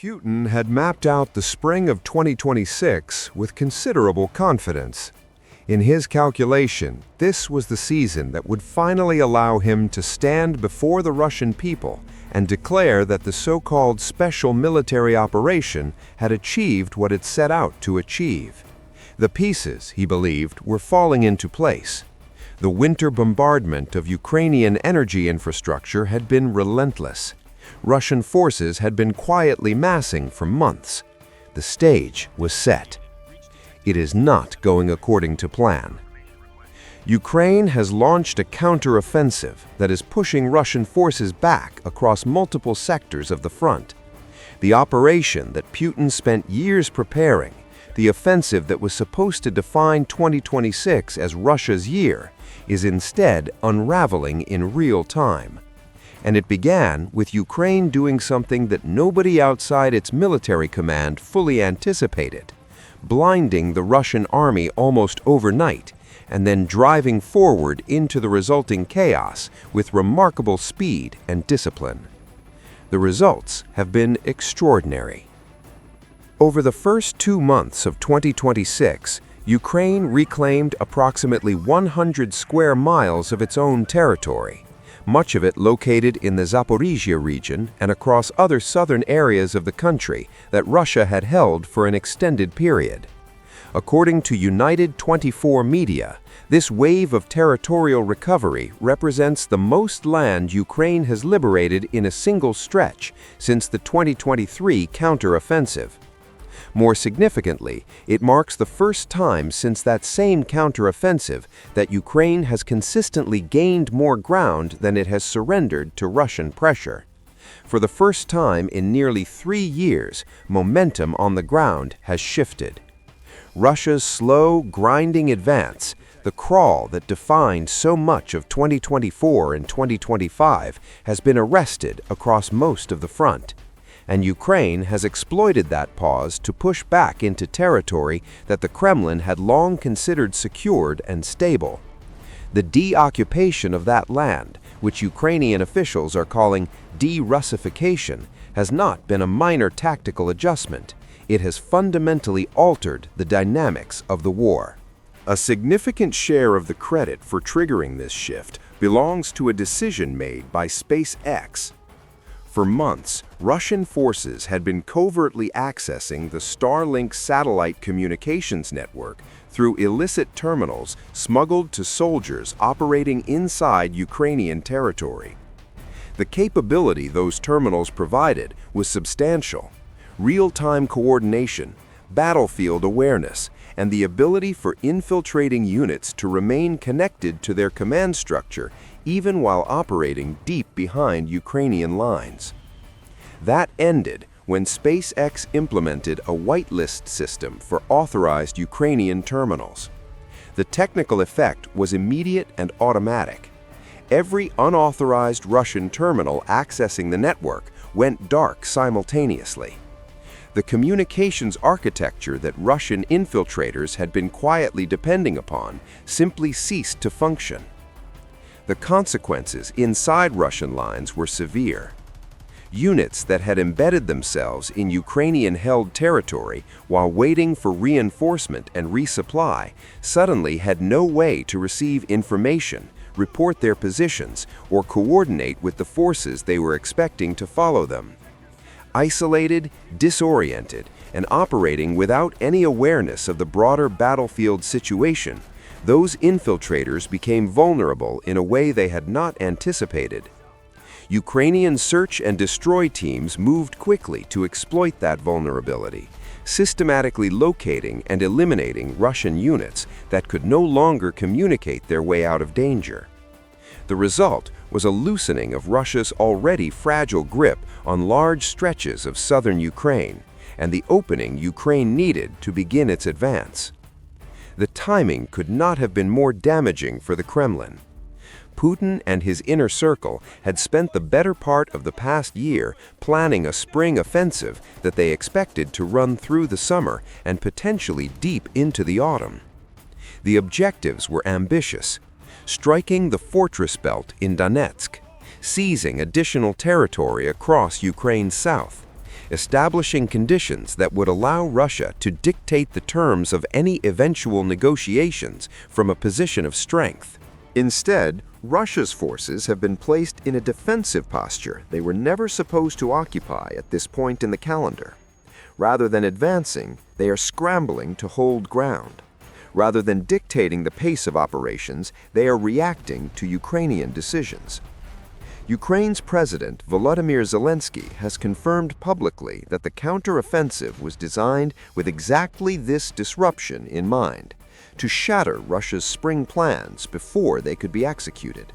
Putin had mapped out the spring of 2026 with considerable confidence. In his calculation, this was the season that would finally allow him to stand before the Russian people and declare that the so-called special military operation had achieved what it set out to achieve. The pieces, he believed, were falling into place. The winter bombardment of Ukrainian energy infrastructure had been relentless. Russian forces had been quietly massing for months. The stage was set. It is not going according to plan. Ukraine has launched a counteroffensive that is pushing Russian forces back across multiple sectors of the front. The operation that Putin spent years preparing, the offensive that was supposed to define 2026 as Russia's year, is instead unraveling in real time. And it began with Ukraine doing something that nobody outside its military command fully anticipated, blinding the Russian army almost overnight, and then driving forward into the resulting chaos with remarkable speed and discipline. The results have been extraordinary. Over the first 2 months of 2026, Ukraine reclaimed approximately 100 square miles of its own territory, much of it located in the Zaporizhia region and across other southern areas of the country that Russia had held for an extended period. According to United 24 media, this wave of territorial recovery represents the most land Ukraine has liberated in a single stretch since the 2023 counteroffensive. More significantly, it marks the first time since that same counteroffensive that Ukraine has consistently gained more ground than it has surrendered to Russian pressure. For the first time in nearly 3 years, momentum on the ground has shifted. Russia's slow, grinding advance, the crawl that defined so much of 2024 and 2025, has been arrested across most of the front. And Ukraine has exploited that pause to push back into territory that the Kremlin had long considered secured and stable. The de-occupation of that land, which Ukrainian officials are calling de-Russification, has not been a minor tactical adjustment. It has fundamentally altered the dynamics of the war. A significant share of the credit for triggering this shift belongs to a decision made by SpaceX. For months, Russian forces had been covertly accessing the Starlink satellite communications network through illicit terminals smuggled to soldiers operating inside Ukrainian territory. The capability those terminals provided was substantial. Real-time coordination, battlefield awareness, and the ability for infiltrating units to remain connected to their command structure even while operating deep behind Ukrainian lines. That ended when SpaceX implemented a whitelist system for authorized Ukrainian terminals. The technical effect was immediate and automatic. Every unauthorized Russian terminal accessing the network went dark simultaneously. The communications architecture that Russian infiltrators had been quietly depending upon simply ceased to function. The consequences inside Russian lines were severe. Units that had embedded themselves in Ukrainian-held territory while waiting for reinforcement and resupply suddenly had no way to receive information, report their positions, or coordinate with the forces they were expecting to follow them. Isolated, disoriented, and operating without any awareness of the broader battlefield situation, those infiltrators became vulnerable in a way they had not anticipated. Ukrainian search and destroy teams moved quickly to exploit that vulnerability, systematically locating and eliminating Russian units that could no longer communicate their way out of danger. The result was a loosening of Russia's already fragile grip on large stretches of southern Ukraine and the opening Ukraine needed to begin its advance. The timing could not have been more damaging for the Kremlin. Putin and his inner circle had spent the better part of the past year planning a spring offensive that they expected to run through the summer and potentially deep into the autumn. The objectives were ambitious: striking the fortress belt in Donetsk, seizing additional territory across Ukraine's south, establishing conditions that would allow Russia to dictate the terms of any eventual negotiations from a position of strength. Instead, Russia's forces have been placed in a defensive posture they were never supposed to occupy at this point in the calendar. Rather than advancing, they are scrambling to hold ground. Rather than dictating the pace of operations, they are reacting to Ukrainian decisions. Ukraine's President Volodymyr Zelensky has confirmed publicly that the counteroffensive was designed with exactly this disruption in mind, to shatter Russia's spring plans before they could be executed.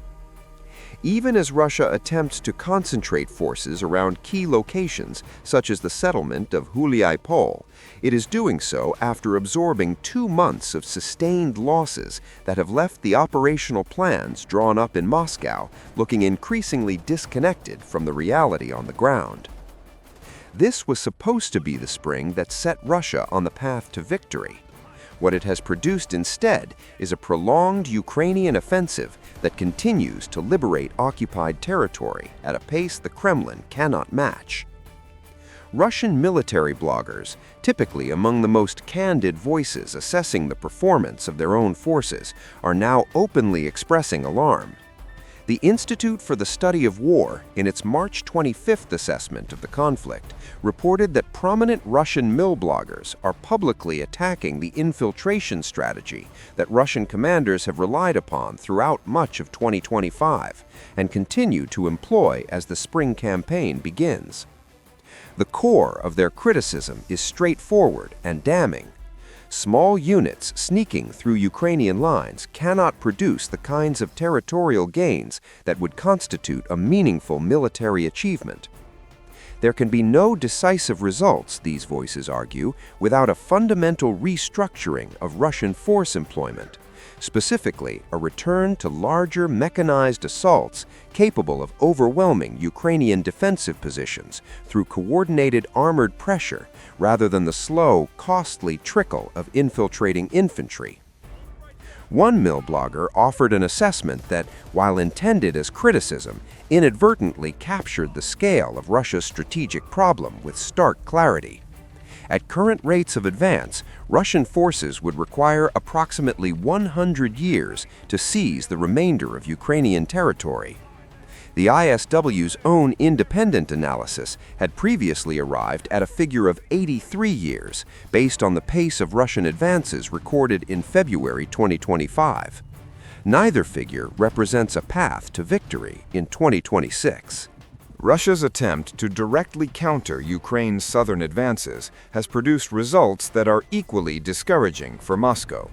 Even as Russia attempts to concentrate forces around key locations, such as the settlement of Huliai-Pol, it is doing so after absorbing 2 months of sustained losses that have left the operational plans drawn up in Moscow looking increasingly disconnected from the reality on the ground. This was supposed to be the spring that set Russia on the path to victory. What it has produced instead is a prolonged Ukrainian offensive that continues to liberate occupied territory at a pace the Kremlin cannot match. Russian military bloggers, typically among the most candid voices assessing the performance of their own forces, are now openly expressing alarm. The Institute for the Study of War, in its March 25th assessment of the conflict, reported that prominent Russian mill bloggers are publicly attacking the infiltration strategy that Russian commanders have relied upon throughout much of 2025 and continue to employ as the spring campaign begins. The core of their criticism is straightforward and damning. Small units sneaking through Ukrainian lines cannot produce the kinds of territorial gains that would constitute a meaningful military achievement. There can be no decisive results, these voices argue, without a fundamental restructuring of Russian force employment, specifically a return to larger mechanized assaults capable of overwhelming Ukrainian defensive positions through coordinated armored pressure rather than the slow, costly trickle of infiltrating infantry. One mill blogger offered an assessment that, while intended as criticism, inadvertently captured the scale of Russia's strategic problem with stark clarity. At current rates of advance, Russian forces would require approximately 100 years to seize the remainder of Ukrainian territory. The ISW's own independent analysis had previously arrived at a figure of 83 years, based on the pace of Russian advances recorded in February 2025. Neither figure represents a path to victory in 2026. Russia's attempt to directly counter Ukraine's southern advances has produced results that are equally discouraging for Moscow.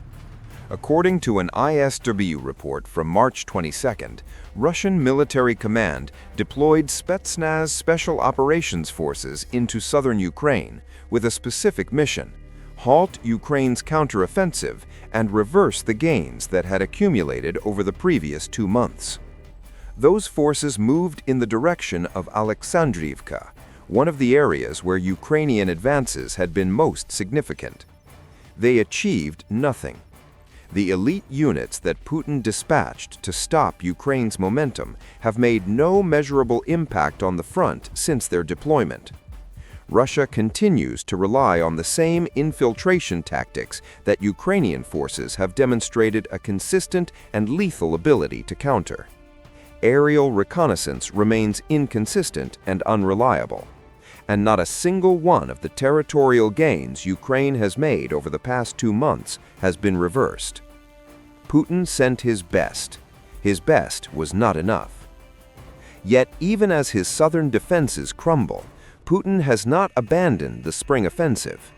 According to an ISW report from March 22nd, Russian military command deployed Spetsnaz special operations forces into southern Ukraine with a specific mission: halt Ukraine's counteroffensive and reverse the gains that had accumulated over the previous 2 months. Those forces moved in the direction of Alexandriivka, one of the areas where Ukrainian advances had been most significant. They achieved nothing. The elite units that Putin dispatched to stop Ukraine's momentum have made no measurable impact on the front since their deployment. Russia continues to rely on the same infiltration tactics that Ukrainian forces have demonstrated a consistent and lethal ability to counter. Aerial reconnaissance remains inconsistent and unreliable, and not a single one of the territorial gains Ukraine has made over the past 2 months has been reversed. Putin sent his best. His best was not enough. Yet, even as his southern defenses crumble, Putin has not abandoned the spring offensive.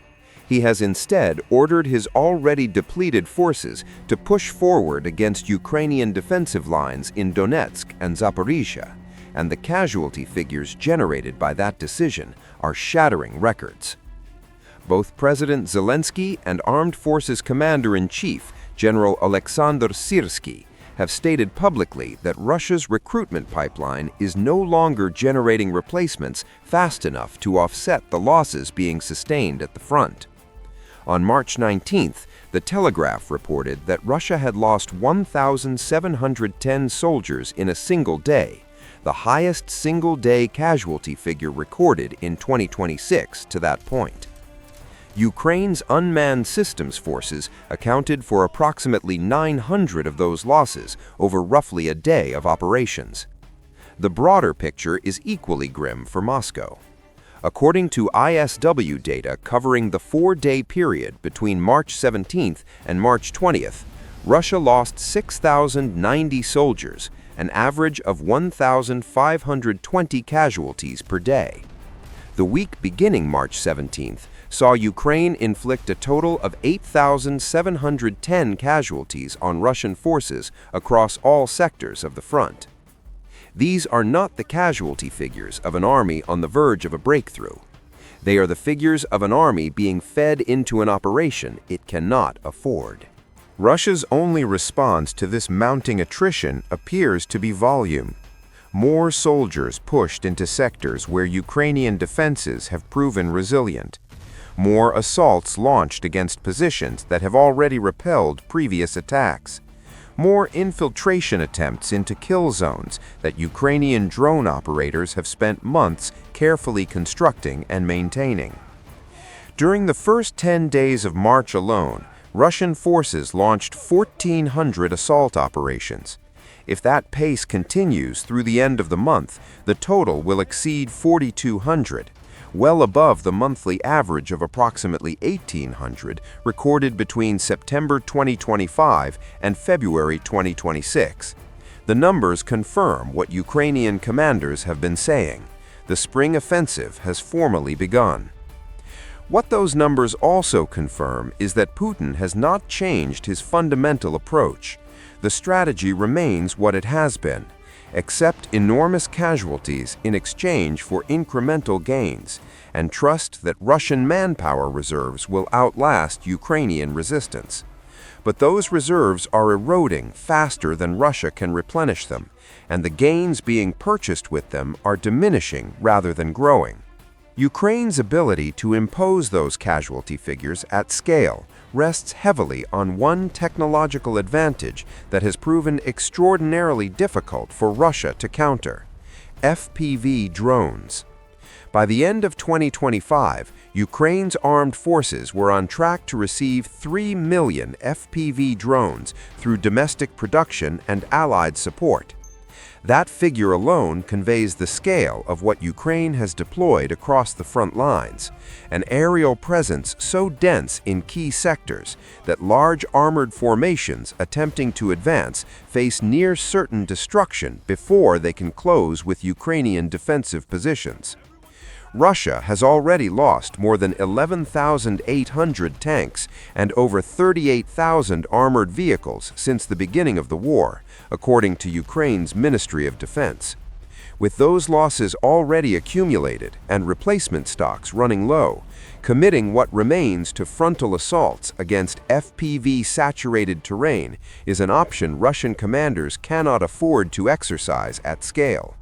He has instead ordered his already depleted forces to push forward against Ukrainian defensive lines in Donetsk and Zaporizhia, and the casualty figures generated by that decision are shattering records. Both President Zelensky and Armed Forces Commander-in-Chief General Alexander Syrsky have stated publicly that Russia's recruitment pipeline is no longer generating replacements fast enough to offset the losses being sustained at the front. On March 19th, The Telegraph reported that Russia had lost 1,710 soldiers in a single day, the highest single-day casualty figure recorded in 2026 to that point. Ukraine's unmanned systems forces accounted for approximately 900 of those losses over roughly a day of operations. The broader picture is equally grim for Moscow. According to ISW data covering the 4-day period between March 17th and March 20th, Russia lost 6,090 soldiers, an average of 1,520 casualties per day. The week beginning March 17th saw Ukraine inflict a total of 8,710 casualties on Russian forces across all sectors of the front. These are not the casualty figures of an army on the verge of a breakthrough. They are the figures of an army being fed into an operation it cannot afford. Russia's only response to this mounting attrition appears to be volume. More soldiers pushed into sectors where Ukrainian defenses have proven resilient. More assaults launched against positions that have already repelled previous attacks. More infiltration attempts into kill zones that Ukrainian drone operators have spent months carefully constructing and maintaining. During the first 10 days of March alone, Russian forces launched 1,400 assault operations. If that pace continues through the end of the month, the total will exceed 4,200, well above the monthly average of approximately 1,800 recorded between September 2025 and February 2026. The numbers confirm what Ukrainian commanders have been saying. The spring offensive has formally begun. What those numbers also confirm is that Putin has not changed his fundamental approach. The strategy remains what it has been: accept enormous casualties in exchange for incremental gains, and trust that Russian manpower reserves will outlast Ukrainian resistance. But those reserves are eroding faster than Russia can replenish them, and the gains being purchased with them are diminishing rather than growing. Ukraine's ability to impose those casualty figures at scale rests heavily on one technological advantage that has proven extraordinarily difficult for Russia to counter: FPV drones. By the end of 2025, Ukraine's armed forces were on track to receive 3 million FPV drones through domestic production and allied support. That figure alone conveys the scale of what Ukraine has deployed across the front lines, an aerial presence so dense in key sectors that large armored formations attempting to advance face near certain destruction before they can close with Ukrainian defensive positions. Russia has already lost more than 11,800 tanks and over 38,000 armored vehicles since the beginning of the war, according to Ukraine's Ministry of Defense. With those losses already accumulated and replacement stocks running low, committing what remains to frontal assaults against FPV-saturated terrain is an option Russian commanders cannot afford to exercise at scale.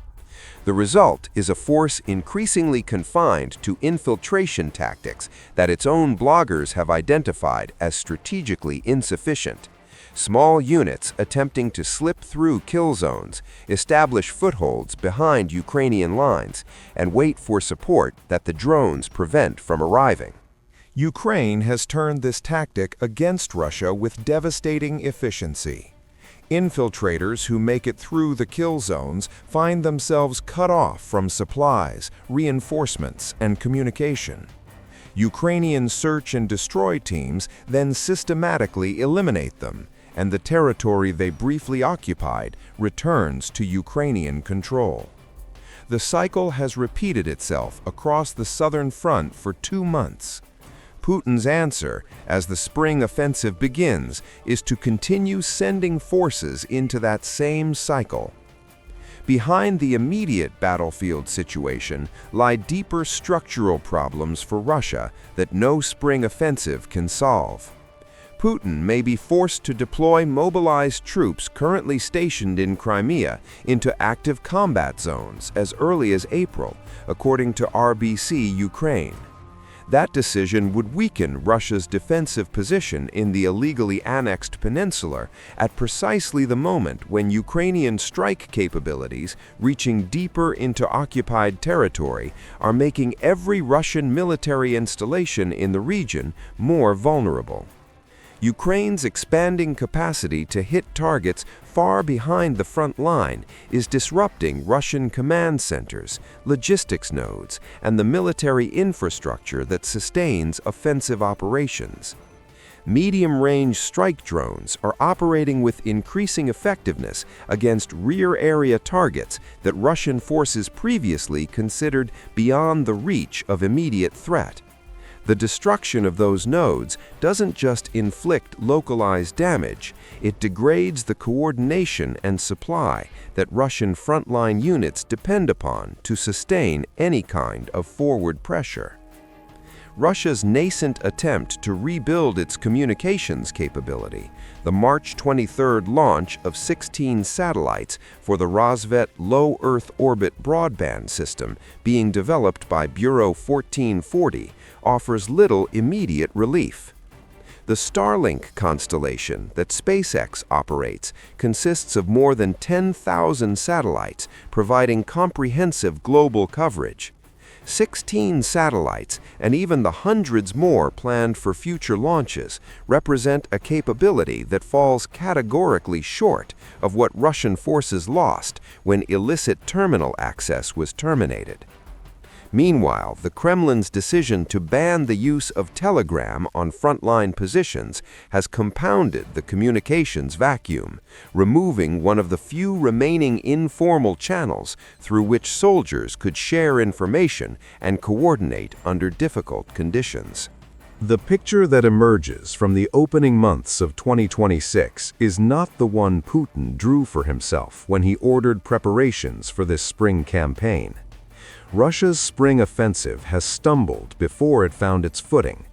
The result is a force increasingly confined to infiltration tactics that its own bloggers have identified as strategically insufficient. Small units attempting to slip through kill zones, establish footholds behind Ukrainian lines, and wait for support that the drones prevent from arriving. Ukraine has turned this tactic against Russia with devastating efficiency. Infiltrators who make it through the kill zones find themselves cut off from supplies, reinforcements, and communication. Ukrainian search and destroy teams then systematically eliminate them, and the territory they briefly occupied returns to Ukrainian control. The cycle has repeated itself across the southern front for 2 months. Putin's answer, as the spring offensive begins, is to continue sending forces into that same cycle. Behind the immediate battlefield situation lie deeper structural problems for Russia that no spring offensive can solve. Putin may be forced to deploy mobilized troops currently stationed in Crimea into active combat zones as early as April, according to RBC Ukraine. That decision would weaken Russia's defensive position in the illegally annexed peninsula at precisely the moment when Ukrainian strike capabilities, reaching deeper into occupied territory, are making every Russian military installation in the region more vulnerable. Ukraine's expanding capacity to hit targets far behind the front line is disrupting Russian command centers, logistics nodes, and the military infrastructure that sustains offensive operations. Medium-range strike drones are operating with increasing effectiveness against rear-area targets that Russian forces previously considered beyond the reach of immediate threat. The destruction of those nodes doesn't just inflict localized damage, it degrades the coordination and supply that Russian frontline units depend upon to sustain any kind of forward pressure. Russia's nascent attempt to rebuild its communications capability, the March 23 launch of 16 satellites for the Rosvet low Earth orbit broadband system being developed by Bureau 1440, offers little immediate relief. The Starlink constellation that SpaceX operates consists of more than 10,000 satellites providing comprehensive global coverage. 16 satellites, and even the hundreds more planned for future launches, represent a capability that falls categorically short of what Russian forces lost when illicit terminal access was terminated. Meanwhile, the Kremlin's decision to ban the use of Telegram on frontline positions has compounded the communications vacuum, removing one of the few remaining informal channels through which soldiers could share information and coordinate under difficult conditions. The picture that emerges from the opening months of 2026 is not the one Putin drew for himself when he ordered preparations for this spring campaign. Russia's spring offensive has stumbled before it found its footing.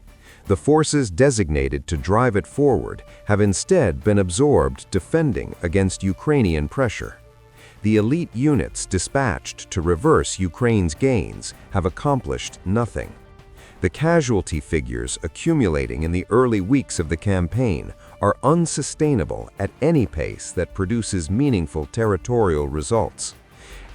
The forces designated to drive it forward have instead been absorbed defending against Ukrainian pressure. The elite units dispatched to reverse Ukraine's gains have accomplished nothing. The casualty figures accumulating in the early weeks of the campaign are unsustainable at any pace that produces meaningful territorial results.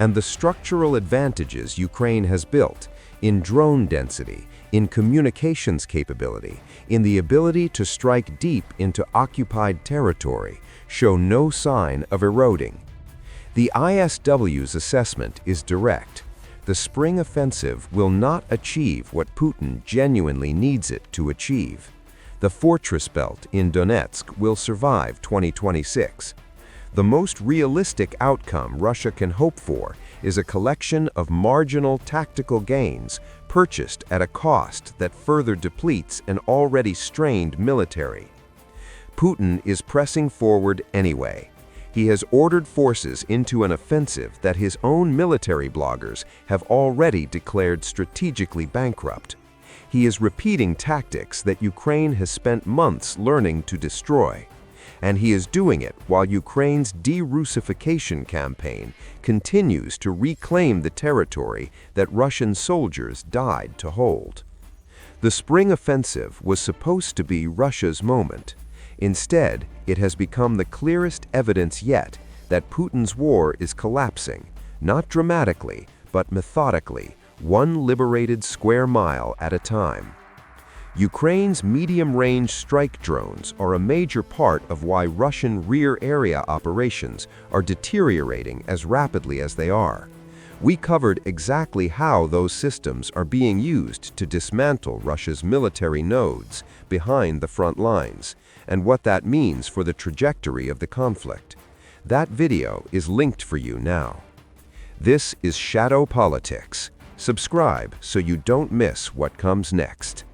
And the structural advantages Ukraine has built in drone density, in communications capability, in the ability to strike deep into occupied territory show no sign of eroding. The ISW's assessment is direct. The spring offensive will not achieve what Putin genuinely needs it to achieve. The fortress belt in Donetsk will survive 2026. The most realistic outcome Russia can hope for is a collection of marginal tactical gains purchased at a cost that further depletes an already strained military. Putin is pressing forward anyway. He has ordered forces into an offensive that his own military bloggers have already declared strategically bankrupt. He is repeating tactics that Ukraine has spent months learning to destroy. And he is doing it while Ukraine's de-Russification campaign continues to reclaim the territory that Russian soldiers died to hold. The spring offensive was supposed to be Russia's moment. Instead, it has become the clearest evidence yet that Putin's war is collapsing, not dramatically, but methodically, one liberated square mile at a time. Ukraine's medium-range strike drones are a major part of why Russian rear-area operations are deteriorating as rapidly as they are. We covered exactly how those systems are being used to dismantle Russia's military nodes behind the front lines, and what that means for the trajectory of the conflict. That video is linked for you now. This is Shadow Politics. Subscribe so you don't miss what comes next.